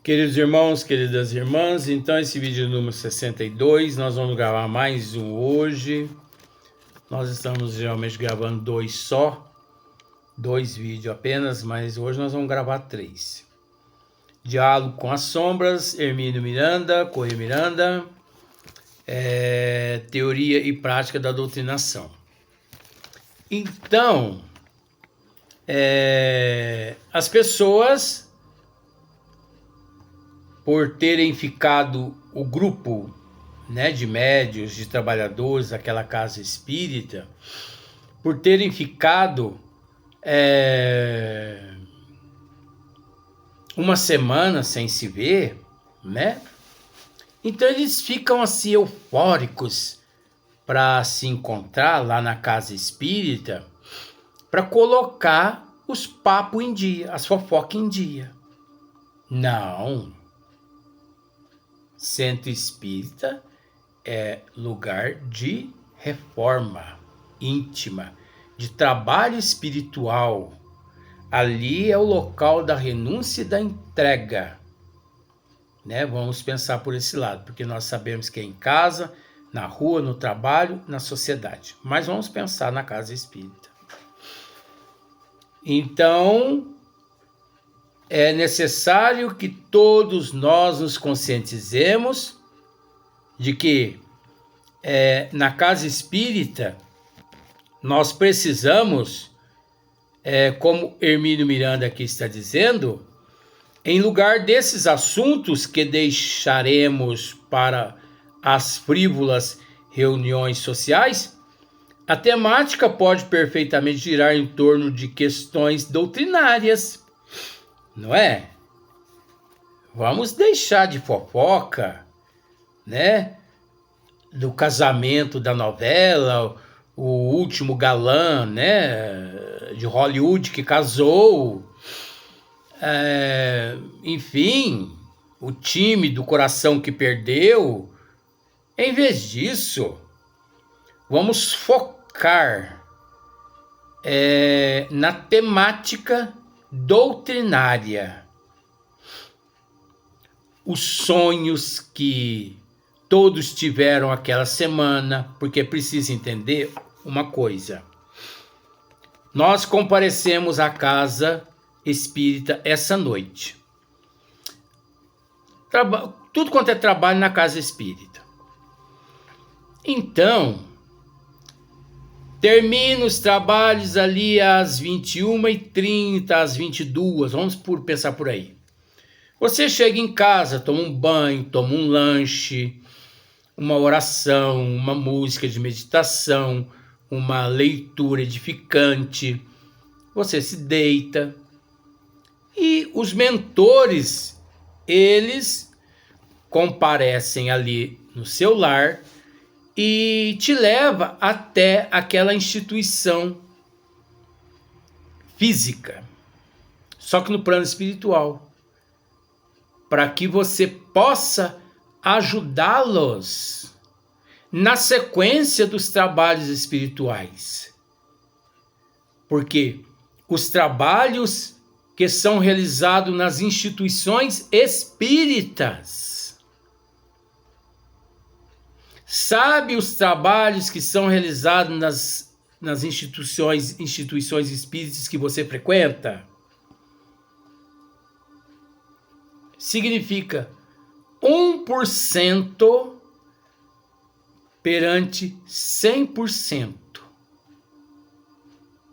Queridos irmãos, queridas irmãs, então esse vídeo número 62, nós vamos gravar mais um hoje. Nós estamos geralmente gravando dois vídeos apenas, mas hoje nós vamos gravar 3. Diálogo com as sombras, Hermínio Miranda, Corrêa Miranda, teoria e prática da doutrinação. Então, as pessoas, por terem ficado o grupo, né, de médios, de trabalhadores daquela casa espírita, por terem ficado uma semana sem se ver, né? Então eles ficam assim eufóricos para se encontrar lá na casa espírita, para colocar os papos em dia, as fofocas em dia. Não. Centro espírita é lugar de reforma íntima, de trabalho espiritual. Ali é o local da renúncia e da entrega, né? Vamos pensar por esse lado, porque nós sabemos que é em casa, na rua, no trabalho, na sociedade. Mas vamos pensar na casa espírita. Então, é necessário que todos nós nos conscientizemos de que na casa espírita nós precisamos, como Hermínio Miranda aqui está dizendo, em lugar desses assuntos que deixaremos para as frívolas reuniões sociais, a temática pode perfeitamente girar em torno de questões doutrinárias, não é? Vamos deixar de fofoca, né? Do casamento da novela, o último galã, né? De Hollywood que casou, enfim, o time do coração que perdeu. Em vez disso, vamos focar na temática doutrinária. Os sonhos que todos tiveram aquela semana, porque precisa entender uma coisa. Nós comparecemos à casa espírita essa noite. Tudo quanto é trabalho na casa espírita. Então, termina os trabalhos ali às 21h30, às 22h, vamos pensar por aí. Você chega em casa, toma um banho, toma um lanche, uma oração, uma música de meditação, uma leitura edificante. Você se deita e os mentores, eles comparecem ali no seu lar e te leva até aquela instituição física, só que no plano espiritual, para que você possa ajudá-los na sequência dos trabalhos espirituais. Porque os trabalhos que são realizados nas instituições espíritas, sabe os trabalhos que são realizados nas instituições espíritas que você frequenta? Significa 1% perante 100%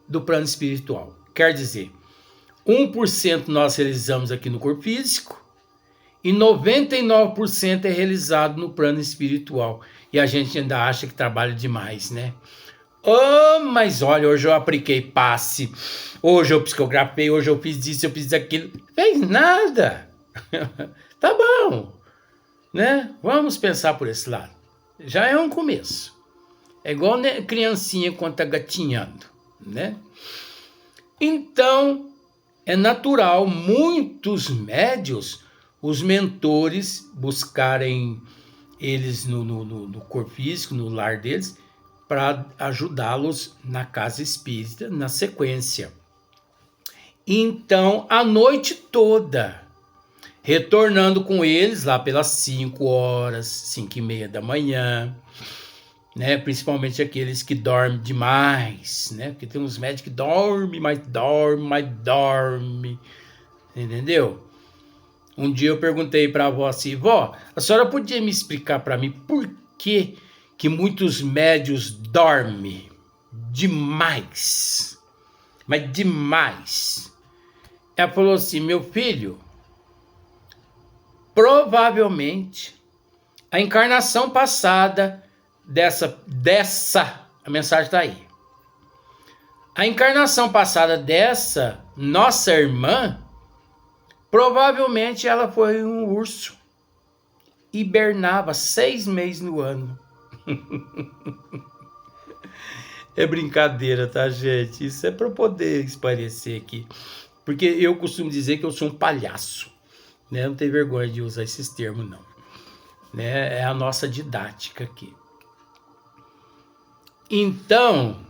do plano espiritual. Quer dizer, 1% nós realizamos aqui no corpo físico e 99% é realizado no plano espiritual. E a gente ainda acha que trabalha demais, né? Oh, mas olha, hoje eu apliquei passe, hoje eu psicografei, hoje eu fiz isso, eu fiz aquilo. Fez nada. Tá bom, né? Vamos pensar por esse lado. Já é um começo. É igual, né, criancinha quando tá gatinhando, né? Então, é natural muitos médios, os mentores, buscarem eles no corpo físico, no lar deles, para ajudá-los na casa espírita, na sequência. Então, a noite toda, retornando com eles lá pelas 5 horas, 5:30 da manhã, né? Principalmente aqueles que dormem demais, né? Porque tem uns médicos que dormem, mas dorme, entendeu? Um dia eu perguntei para a avó assim: vó, a senhora podia me explicar para mim por que muitos médios dormem demais? Mas demais. Ela falou assim: meu filho, provavelmente a encarnação passada a mensagem está aí. A encarnação passada dessa nossa irmã, provavelmente ela foi um urso. Hibernava 6 meses no ano. É brincadeira, tá, gente? Isso é para poder esparecer aqui. Porque eu costumo dizer que eu sou um palhaço, né? Não tem vergonha de usar esses termos, não. Né? É a nossa didática aqui. Então,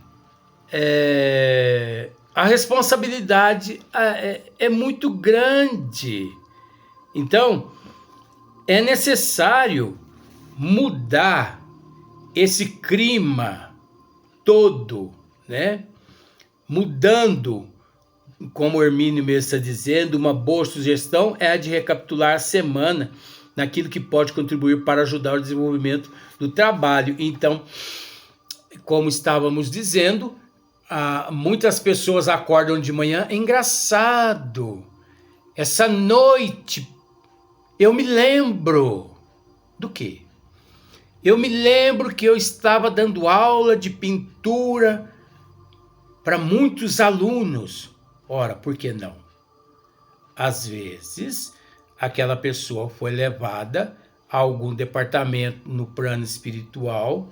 a responsabilidade é muito grande. Então, é necessário mudar esse clima todo, né? Mudando, como o Hermínio mesmo está dizendo, uma boa sugestão é a de recapitular a semana naquilo que pode contribuir para ajudar o desenvolvimento do trabalho. Então, como estávamos dizendo, muitas pessoas acordam de manhã. É engraçado. Essa noite, eu me lembro do quê? Eu me lembro que eu estava dando aula de pintura para muitos alunos. Ora, por que não? Às vezes, aquela pessoa foi levada a algum departamento no plano espiritual,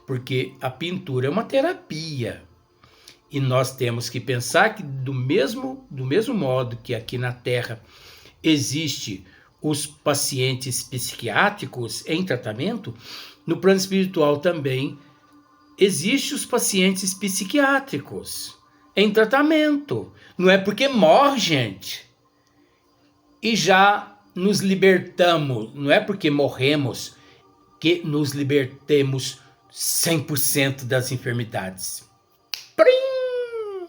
porque a pintura é uma terapia. E nós temos que pensar que do mesmo modo que aqui na Terra existe os pacientes psiquiátricos em tratamento, no plano espiritual também existe os pacientes psiquiátricos em tratamento. Não é porque morre, gente, e já nos libertamos, não é porque morremos que nos libertemos 100% das enfermidades. Prim!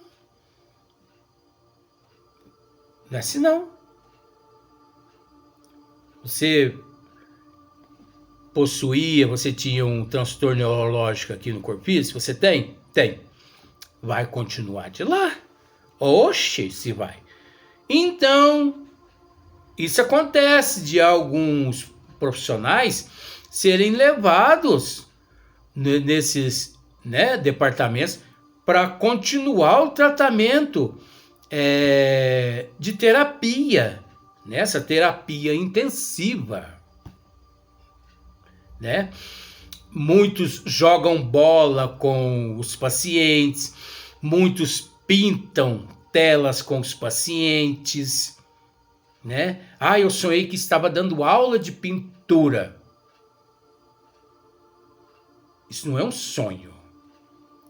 Não é assim, não. Você tinha um transtorno neurológico aqui no corpo físico? Você tem? Tem. Vai continuar de lá? Oxe, se vai. Então, isso acontece de alguns profissionais serem levados nesses, né, departamentos para continuar o tratamento de terapia, nessa terapia intensiva, né? Muitos jogam bola com os pacientes, muitos pintam telas com os pacientes, né? Eu sonhei que estava dando aula de pintura. Isso não é um sonho,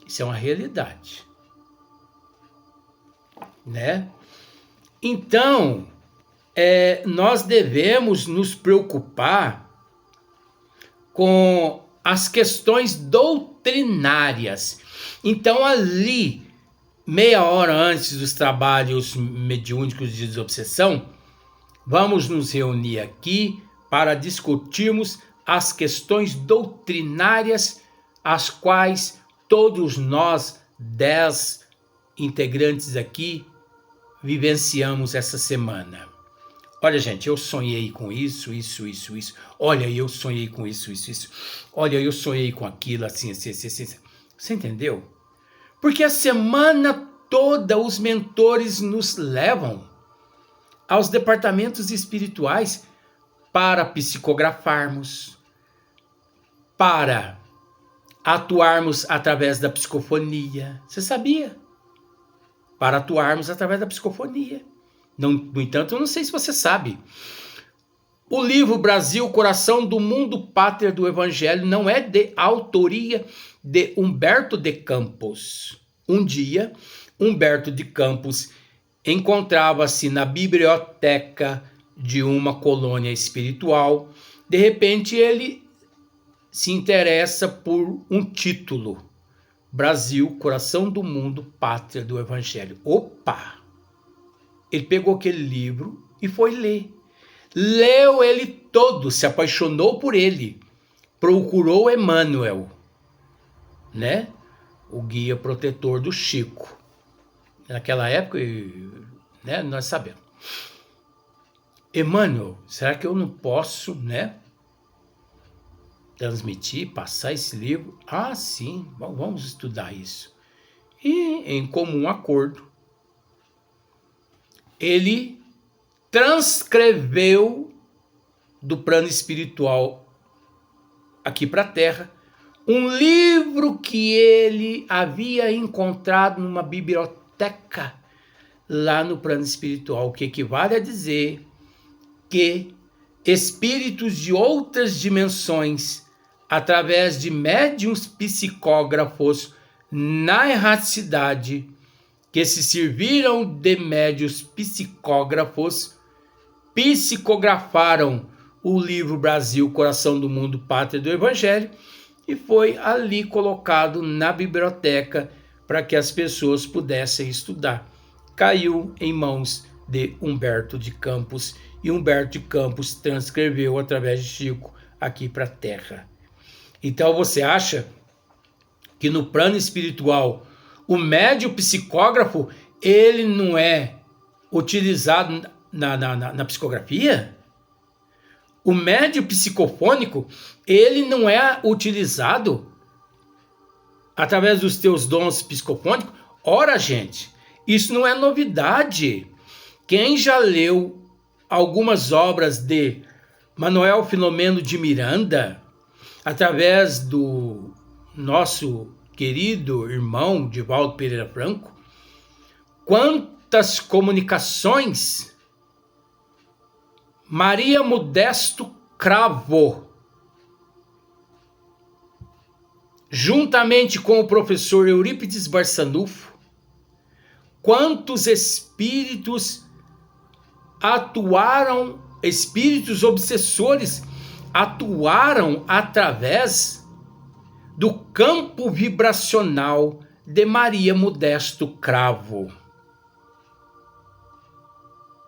isso é uma realidade, né? Então, nós devemos nos preocupar com as questões doutrinárias. Então, ali, meia hora antes dos trabalhos mediúnicos de desobsessão, vamos nos reunir aqui para discutirmos as questões doutrinárias, as quais todos nós, 10 integrantes aqui, vivenciamos essa semana. Olha, gente, eu sonhei com isso. Olha, eu sonhei com isso. Olha, eu sonhei com aquilo, assim. Você entendeu? Porque a semana toda os mentores nos levam aos departamentos espirituais para psicografarmos, para atuarmos através da psicofonia. Você sabia? Para atuarmos através da psicofonia. No entanto, eu não sei se você sabe. O livro Brasil, Coração do Mundo, Pátria do Evangelho não é de autoria de Humberto de Campos. Um dia, Humberto de Campos encontrava-se na biblioteca de uma colônia espiritual. De repente ele se interessa por um título: Brasil, coração do mundo, pátria do evangelho. Opa! Ele pegou aquele livro e foi ler. Leu ele todo, se apaixonou por ele. Procurou Emmanuel, né? O guia protetor do Chico. Naquela época, né, nós sabemos. Emmanuel, será que eu não posso, né, transmitir, passar esse livro? Ah, sim, vamos estudar isso. E, em comum acordo, ele transcreveu do plano espiritual aqui para a Terra um livro que ele havia encontrado numa biblioteca lá no plano espiritual, o que equivale a dizer que espíritos de outras dimensões, através de médiuns psicógrafos na erraticidade, que se serviram de médiuns psicógrafos, psicografaram o livro Brasil, Coração do Mundo, Pátria do Evangelho, e foi ali colocado na biblioteca para que as pessoas pudessem estudar. Caiu em mãos de Humberto de Campos, e Humberto de Campos transcreveu através de Chico aqui para a Terra. Então você acha que no plano espiritual o médium psicógrafo ele não é utilizado na psicografia? O médium psicofônico ele não é utilizado através dos teus dons psicofônicos? Ora, gente, isso não é novidade. Quem já leu algumas obras de Manuel Filomeno de Miranda, através do nosso querido irmão Divaldo Pereira Franco, quantas comunicações Maria Modesto Cravo, juntamente com o professor Eurípides Barçanufo, quantos espíritos atuaram, espíritos obsessores atuaram através do campo vibracional de Maria Modesto Cravo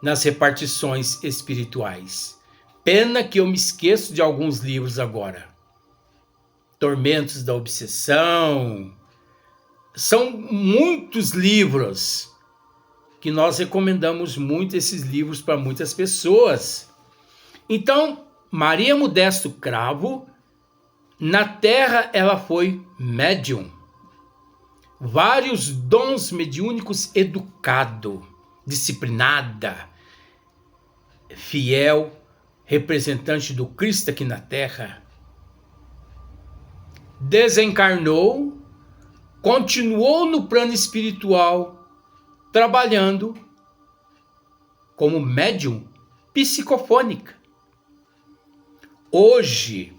nas repartições espirituais. Pena que eu me esqueço de alguns livros agora. Tormentos da Obsessão. São muitos livros que nós recomendamos muito esses livros para muitas pessoas. Então, Maria Modesto Cravo, na Terra ela foi médium. Vários dons mediúnicos, educado, disciplinada, fiel, representante do Cristo aqui na Terra. Desencarnou, continuou no plano espiritual, trabalhando como médium psicofônica. Hoje,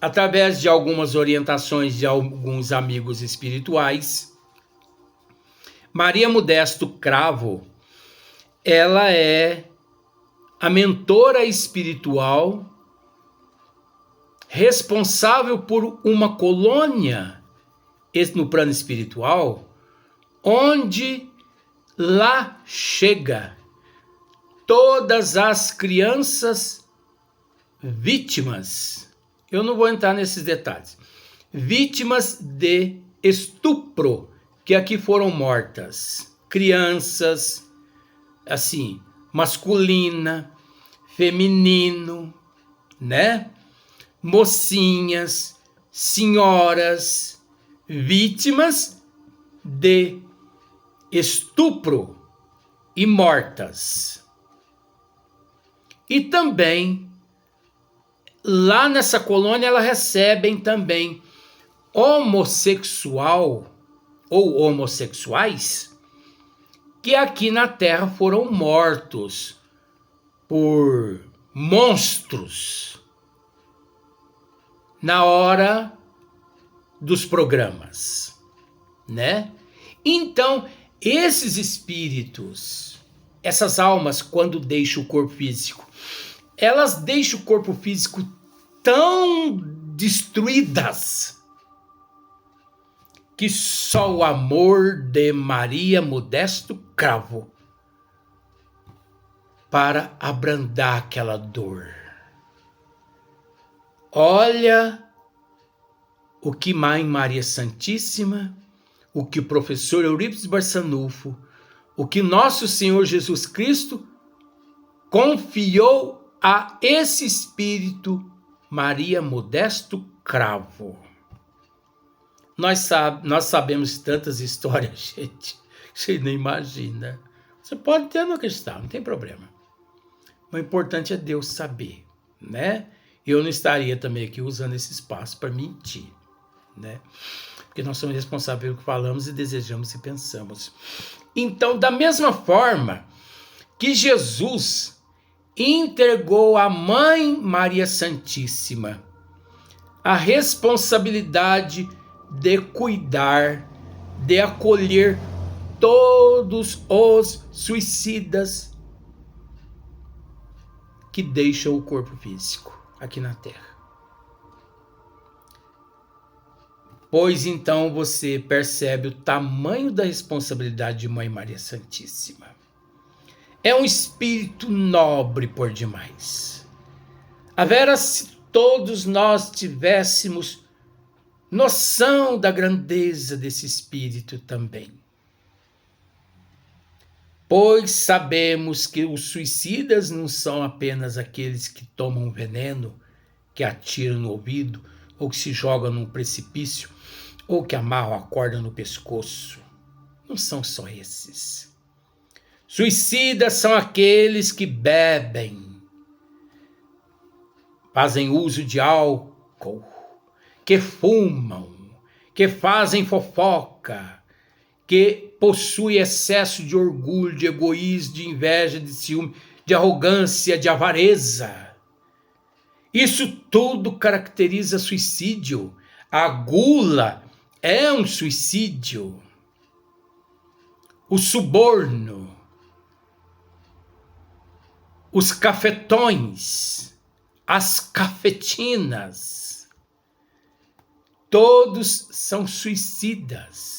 através de algumas orientações de alguns amigos espirituais, Maria Modesto Cravo, ela é a mentora espiritual responsável por uma colônia no plano espiritual, onde lá chega todas as crianças vítimas, eu não vou entrar nesses detalhes, vítimas de estupro, que aqui foram mortas, crianças, assim, masculina, feminino, né? Mocinhas, senhoras, vítimas de estupro e mortas. E também, lá nessa colônia, elas recebem também homossexual ou homossexuais que aqui na Terra foram mortos por monstros na hora dos programas, né? Então, esses espíritos, essas almas, quando deixam o corpo físico elas deixam o corpo físico tão destruídas que só o amor de Maria Modesto Cravo para abrandar aquela dor. Olha o que Mãe Maria Santíssima, o que o professor Eurípides Barçanufo, o que nosso Senhor Jesus Cristo confiou a esse espírito Maria Modesto Cravo. Nós sabemos tantas histórias, gente, você nem imagina. Você pode ter não acreditar, não tem problema. O importante é Deus saber, né? Eu não estaria também aqui usando esse espaço para mentir, né? Porque nós somos responsáveis pelo que falamos e desejamos e pensamos. Então, da mesma forma que Jesus entregou à Mãe Maria Santíssima a responsabilidade de cuidar, de acolher todos os suicidas que deixam o corpo físico aqui na Terra. Pois então você percebe o tamanho da responsabilidade de Mãe Maria Santíssima. É um espírito nobre por demais. A vera, se todos nós tivéssemos noção da grandeza desse espírito também. Pois sabemos que os suicidas não são apenas aqueles que tomam veneno, que atiram no ouvido, ou que se jogam num precipício, ou que amarram a corda no pescoço. Não são só esses. Suicidas são aqueles que bebem, fazem uso de álcool, que fumam, que fazem fofoca, que possuem excesso de orgulho, de egoísmo, de inveja, de ciúme, de arrogância, de avareza. Isso tudo caracteriza suicídio. A gula é um suicídio. O suborno, os cafetões, as cafetinas, todos são suicidas.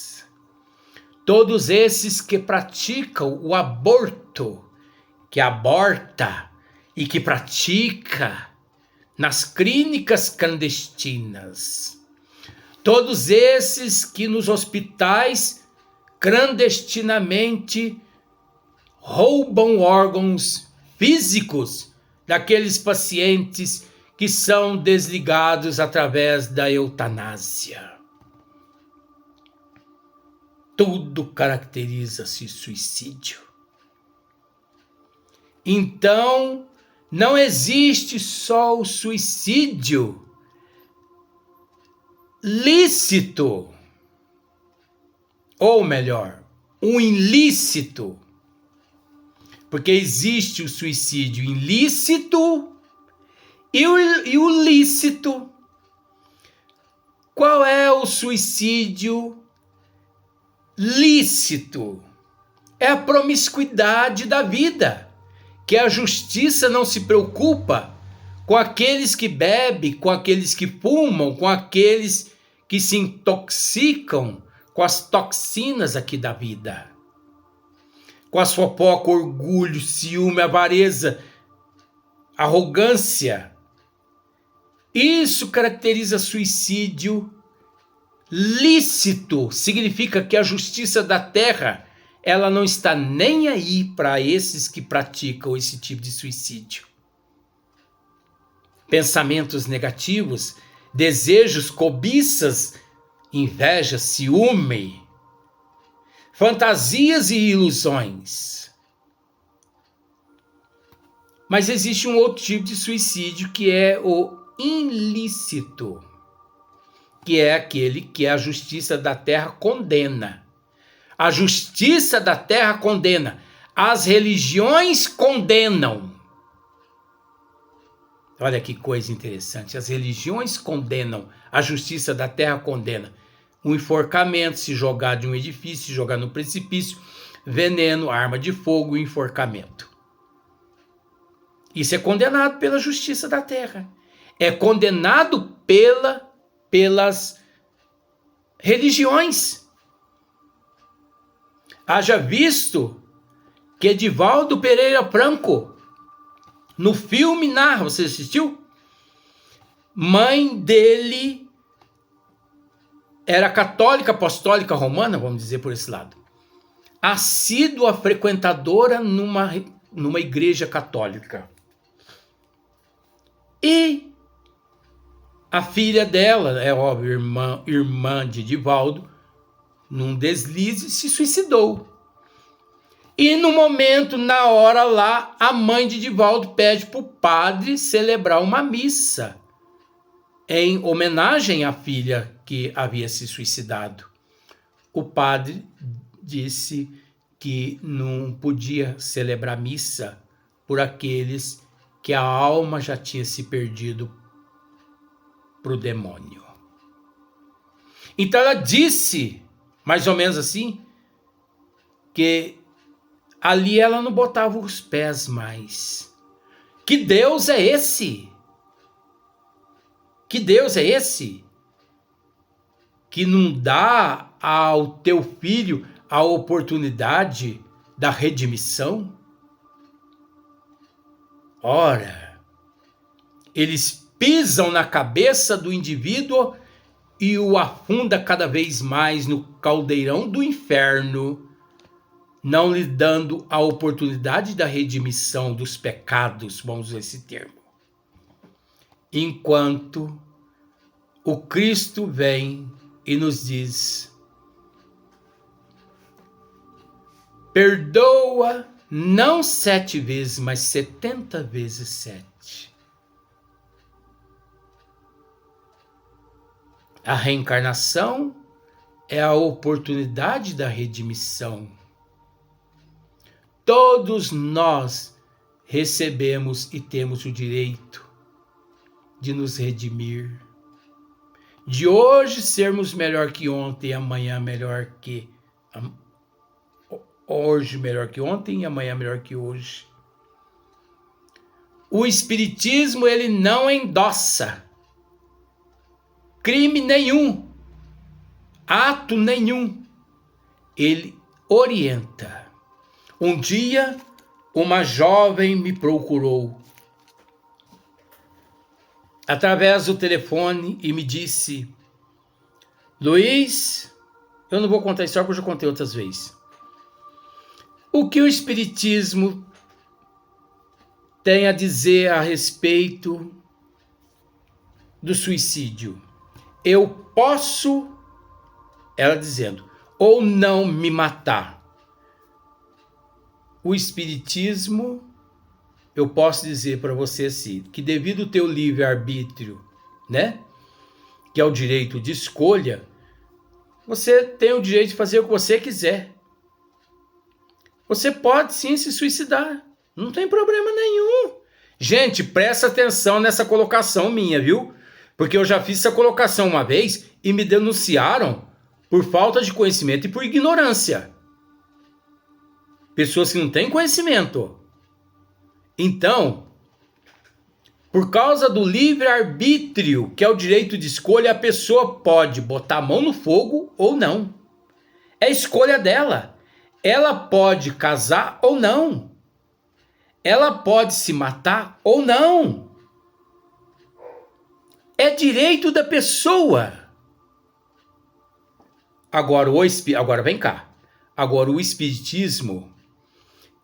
Todos esses que praticam o aborto, que aborta e que pratica nas clínicas clandestinas. Todos esses que nos hospitais clandestinamente roubam órgãos físicos daqueles pacientes que são desligados através da eutanásia. Tudo caracteriza-se suicídio. Então, não existe só o suicídio lícito, ou melhor, o ilícito, porque existe o suicídio ilícito e o lícito. Qual é o suicídio lícito? É a promiscuidade da vida, que a justiça não se preocupa com aqueles que bebem, com aqueles que fumam, com aqueles que se intoxicam com as toxinas aqui da vida. Com a fofoca, orgulho, ciúme, avareza, arrogância. Isso caracteriza suicídio lícito. Significa que a justiça da terra, ela não está nem aí para esses que praticam esse tipo de suicídio. Pensamentos negativos, desejos, cobiças, inveja, ciúme, fantasias e ilusões. Mas existe um outro tipo de suicídio que é o ilícito, que é aquele que a justiça da terra condena. A justiça da terra condena. As religiões condenam. Olha que coisa interessante. As religiões condenam. A justiça da terra condena. Um enforcamento, se jogar de um edifício, se jogar no precipício, veneno, arma de fogo, enforcamento. Isso é condenado pela justiça da terra. É condenado pelas religiões. Haja visto que Edivaldo Pereira Franco, no filme narra, você assistiu? Mãe dele era católica apostólica romana, vamos dizer por esse lado. Assídua frequentadora numa igreja católica. E a filha dela, é óbvio, irmã de Edivaldo, num deslize, se suicidou. E no momento, na hora lá, a mãe de Edivaldo pede para o padre celebrar uma missa em homenagem à filha que havia se suicidado. O padre disse que não podia celebrar missa por aqueles que a alma já tinha se perdido para o demônio. Então ela disse, mais ou menos assim, que ali ela não botava os pés mais. Que Deus é esse? Que Deus é esse? Que não dá ao teu filho a oportunidade da redimissão? Ora, eles pisam na cabeça do indivíduo e o afunda cada vez mais no caldeirão do inferno, não lhe dando a oportunidade da redimissão dos pecados, vamos usar esse termo. Enquanto o Cristo vem e nos diz: perdoa não 7 vezes, mas 70 vezes 7. A reencarnação é a oportunidade da redimissão. Todos nós recebemos e temos o direito de nos redimir, de hoje sermos melhor que ontem, amanhã melhor que hoje melhor que ontem e amanhã melhor que hoje. O Espiritismo, ele não endossa crime nenhum, ato nenhum. Ele orienta. Um dia, uma jovem me procurou através do telefone e me disse: Luiz, eu não vou contar a história porque eu já contei outras vezes. O que o Espiritismo tem a dizer a respeito do suicídio? Eu posso, ela dizendo, ou não me matar. O Espiritismo, eu posso dizer para você assim, que devido ao teu livre-arbítrio, né, que é o direito de escolha, você tem o direito de fazer o que você quiser. Você pode sim se suicidar, não tem problema nenhum. Gente, presta atenção nessa colocação minha, viu? Porque eu já fiz essa colocação uma vez e me denunciaram por falta de conhecimento e por ignorância. Pessoas que não têm conhecimento. Então, por causa do livre-arbítrio, que é o direito de escolha, a pessoa pode botar a mão no fogo ou não. É a escolha dela. Ela pode casar ou não. Ela pode se matar ou não. É direito da pessoa. Agora vem cá. Agora o Espiritismo,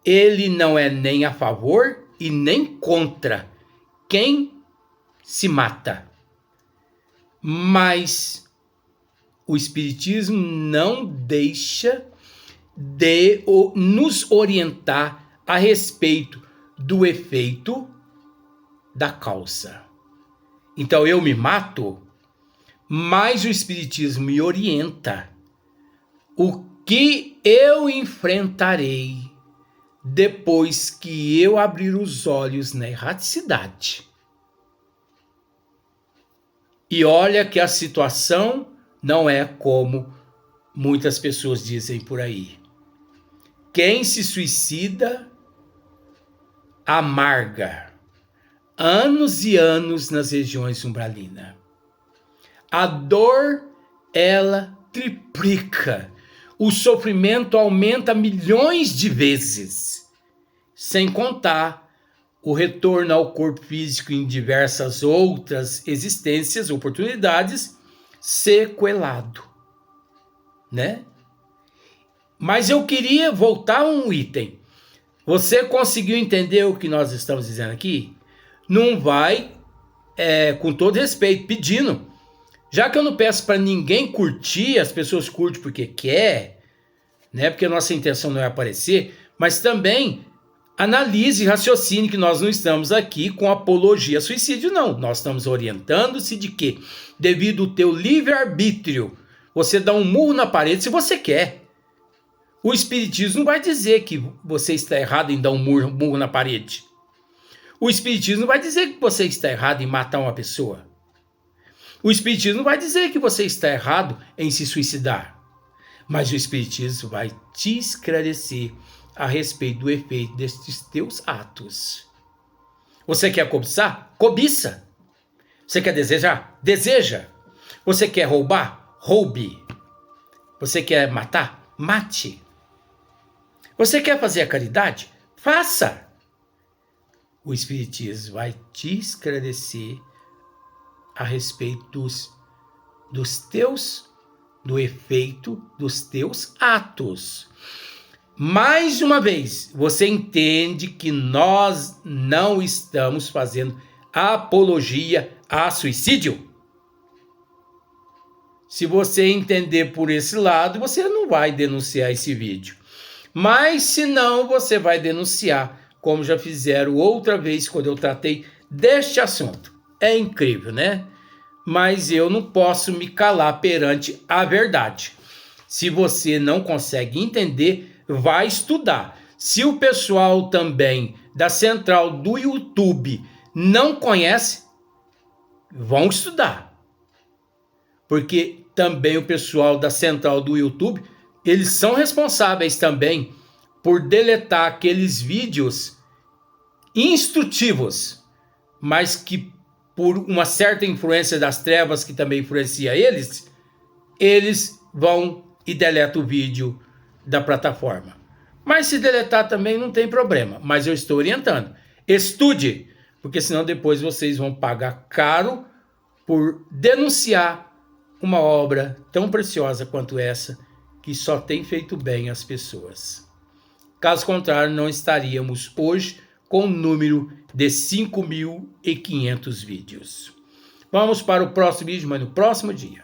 ele não é nem a favor e nem contra quem se mata. Mas o Espiritismo não deixa de nos orientar a respeito do efeito da causa. Então eu me mato, mas o Espiritismo me orienta o que eu enfrentarei depois que eu abrir os olhos na erraticidade. E olha que a situação não é como muitas pessoas dizem por aí. Quem se suicida amarga, anos e anos nas regiões umbralinas. A dor, ela triplica. O sofrimento aumenta milhões de vezes. Sem contar o retorno ao corpo físico em diversas outras existências, oportunidades, sequelado, né? Mas eu queria voltar a um item. Você conseguiu entender o que nós estamos dizendo aqui? Não vai, com todo respeito, pedindo. Já que eu não peço para ninguém curtir, as pessoas curtem porque quer, né? Porque a nossa intenção não é aparecer, mas também analise e raciocine que nós não estamos aqui com apologia a suicídio, não. Nós estamos orientando-se de que, devido ao teu livre-arbítrio, você dá um murro na parede se você quer. O Espiritismo não vai dizer que você está errado em dar um murro na parede. O Espiritismo não vai dizer que você está errado em matar uma pessoa. O Espiritismo não vai dizer que você está errado em se suicidar. Mas o Espiritismo vai te esclarecer a respeito do efeito destes teus atos. Você quer cobiçar? Cobiça. Você quer desejar? Deseja. Você quer roubar? Roube. Você quer matar? Mate. Você quer fazer a caridade? Faça. O Espiritismo vai te esclarecer a respeito do efeito dos teus atos. Mais uma vez, você entende que nós não estamos fazendo apologia a suicídio? Se você entender por esse lado, você não vai denunciar esse vídeo. Mas se não, você vai denunciar, como já fizeram outra vez quando eu tratei deste assunto. É incrível, né? Mas eu não posso me calar perante a verdade. Se você não consegue entender, vai estudar. Se o pessoal também da central do YouTube não conhece, vão estudar. Porque também o pessoal da central do YouTube, eles são responsáveis também por deletar aqueles vídeos instrutivos, mas que por uma certa influência das trevas que também influencia eles vão e deletam o vídeo da plataforma. Mas se deletar também não tem problema, mas eu estou orientando. Estude, porque senão depois vocês vão pagar caro por denunciar uma obra tão preciosa quanto essa, que só tem feito bem às pessoas. Caso contrário, não estaríamos hoje com o número de 5.500 vídeos. Vamos para o próximo vídeo, mas no próximo dia.